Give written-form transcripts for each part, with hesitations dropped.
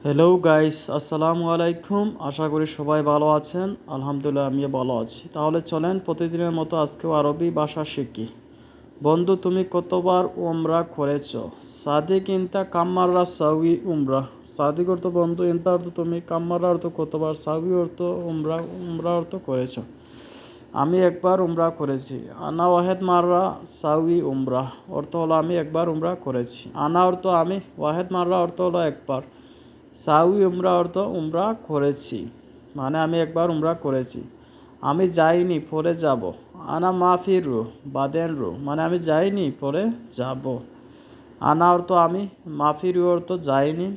Hello guys, আসসালামু আলাইকুম। আশা করি সবাই ভালো আছেন। আলহামদুলিল্লাহ আমিও ভালো আছি। তাহলে চলেন প্রতিদিনের মতো আজকেও আরবি ভাষা শিখি। বন্ধু, তুমি কতবার উমরা করেছো? সাদিক ইনতা কাম্মাররা সাউই উমরা। সাদিক অর্থ বন্ধু, ইনতা অর্থ তুমি, কাম্মাররা অর্থ কতবার, সাউই অর্থ উমরা, উমরা অর্থ করেছো। আমি একবার উমরা করেছি। আনা ওয়াহেদ মাররা সাউই উমরা অর্থ হলো আমি একবার উমরা করেছি। আনা অর্থ আমি, ওয়াহেদ মাররা অর্থ হলো একবার, সাউই উমরা অর্থ উমরা করেছি, মানে আমি একবার উমরা করেছি। আমি যাইনি, পরে যাব। আনা মাফির রু বাদেন রু, মানে আমি যাইনি, পরে যাব। আনা অর্থ আমি, মাফির রু অর্থ যাইনি,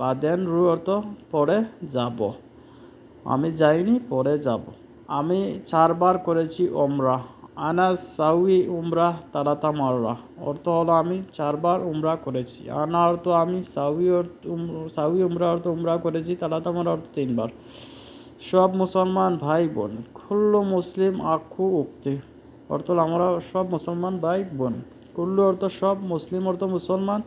বাদেন রু অর্থ পরে যাব। আমি যাইনি, পরে যাব। আমি 4বার করেছি উমরা। আনা সাউই উমরা তালাতা মাররা অর্থ হলো আমি 4বার উমরা করেছি। আনা অর্থ আমি, সাউই উমরা অর্থ উমরা করেছি, তালাতা মাররা অর্থ 3বার। সব মুসলমান ভাই বোন, কুল্লু মুসলিম আখু উক্তি অর্থ হলো আমরা সব মুসলমান ভাই বোন। কুল্লু অর্থ সব, মুসলিম অর্থ মুসলমান,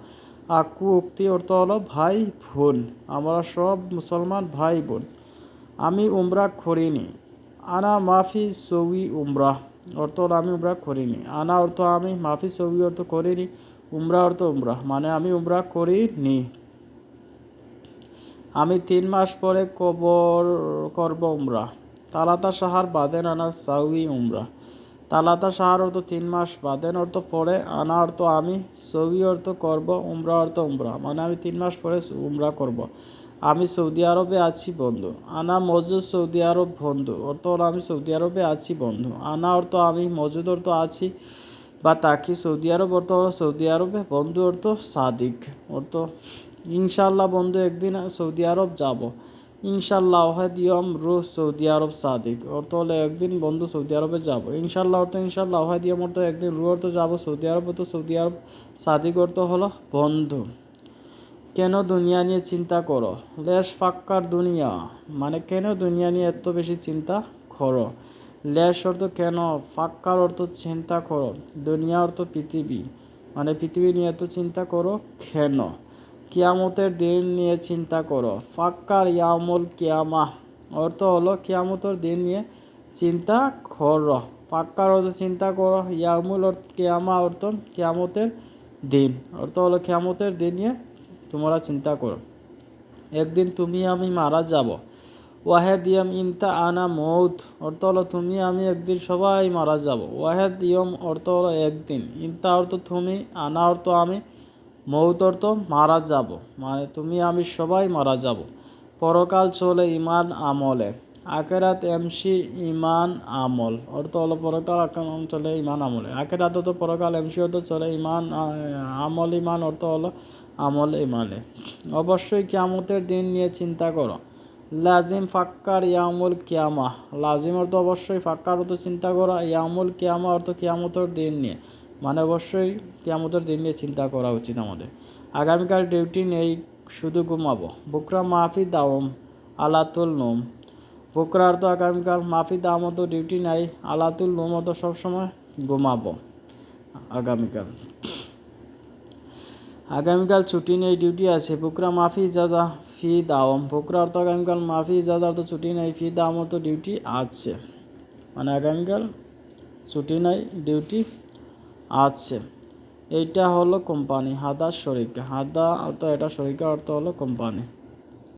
আখু উক্তি অর্থ হলো ভাই বোন, আমরা সব মুসলমান ভাই বোন। আমি উমরা করিনি। আনা মাফি সৌই উমরা অর্থ হলো আমি উমরা করিনি। আনা অর্থ আমি, মাফি সৌই অর্থ করিনি, উমরা অর্থ উমরা, মানে আমি উমরা করিনি। আমি 3 মাস পরে করব উমরা। তালাতা সাহার বাদেন আনা সাউই উমরা। তালাতা সাহার অর্থ 3 মাস, বাদেন অর্থ পরে, আনা অর্থ আমি, সৌই অর্থ করব, উমরা অর্থ উমরা, মানে আমি 3 মাস পরে উমরা করব। আমি সৌদি আরবে আছি বন্ধু। আনা মজুদ সৌদি আরব বন্ধু অর্থ হলো আমি সৌদি আরবে আছি বন্ধু। আনা অর্থ আমি, মজুদ অর্থ আছি বা তাকি, সৌদি আরব অর্থ হলো সৌদি আরবে, বন্ধু অর্থ সাদিক অর্থ ইনশাল্লাহ বন্ধু একদিন সৌদি আরব যাব। ইনশাল্লাহ ওয়াহেদ ইয়ম রুহ সৌদি আরব সাদিক অর্থ হলো একদিন বন্ধু সৌদি আরবে যাব। ইনশাল্লাহ অর্থ ইনশাল্লাহ, ওয়াহেদ ইয়ম অর্থ একদিন, রুহ অর্থ যাব, সৌদি আরব অর্থ সৌদি আরব, সাদিক অর্থ হলো বন্ধু। কেন দুনিয়া নিয়ে চিন্তা করো? লেশ ফাক্কার দুনিয়া, মানে কেন দুনিয়া নিয়ে এত বেশি চিন্তা করো। লেশ অর্থ কেন, ফাক্কার অর্থ চিন্তা করো, দুনিয়া অর্থ পৃথিবী, মানে পৃথিবী নিয়ে এত চিন্তা করো কেন। কিয়ামতের দিন নিয়ে চিন্তা করো। ফাক্কার ইয়ামুল কিয়ামাহ অর্থ হলো কিয়ামতের দিন নিয়ে চিন্তা করো। ফাক্কার অর্থ চিন্তা করো, ইয়ামুল অর্থ কিয়ামা অর্থ কিয়ামতের দিন অর্থ হলো কিয়ামতের দিন নিয়ে তোমরা চিন্তা করো। একদিন তুমি আমি মারা যাব। ওয়াহেদ ইয়ম ইনতা আনা মৌত অর্থ হলো তুমি আমি একদিন সবাই মারা যাব। ওয়াহেদ ইয়ম অর্থ হলো একদিন, ইনতা অর্থ তুমি, আনা অর্থ আমি, মৌত অর্থ মারা যাব, মানে তুমি আমি সবাই মারা যাব। পরকাল চলে ইমান আমলে। আখেরাত এমসি ইমান আমল অর্থ হলো পরকাল চলে ইমান আমলে। আখেরাত অর্থ পরকাল, এমসি অর্থ চলে, ইমান আমল, ইমান অর্থ হলো আমল ইমানে। অবশ্যই কিয়ামতের দিন নিয়ে চিন্তা করো। লাজিম ফাক্কার ইয়ামুল কিয়ামা, লাজিম অর্থ অবশ্যই, ফাক্কার অর্থ চিন্তা করা, ইয়ামুল কিয়ামা অর্থ কিয়ামতের দিন নিয়ে, মানে অবশ্যই কিয়ামতের দিন নিয়ে চিন্তা করা উচিত আমাদের। আগামীকাল ডিউটি নেই, শুধু ঘুমাবো। বুকরা মাফি দাওম আলাতুল নোম। বুকরা অর্থ আগামীকাল, মাফি দাম অর্থ ডিউটি নাই, আলাতুল নোম অর্থ সবসময় ঘুমাবো। আগামীকাল আগামীকাল ছুটি নেই, ডিউটি আছে। বুকরা মাফি ইজাজা ফি দাওম। বুকরা অর্থ আগামীকাল, মাফি ইজাজা অর্থ ছুটি নেই, ফি দাম অর্থ ডিউটি আছে, মানে আগামীকাল ছুটি নাই, ডিউটি আছে। এইটা হলো কোম্পানি। হাদা শরিকা, হাদা অর্থ এটা, শরিকা অর্থ হলো কোম্পানি।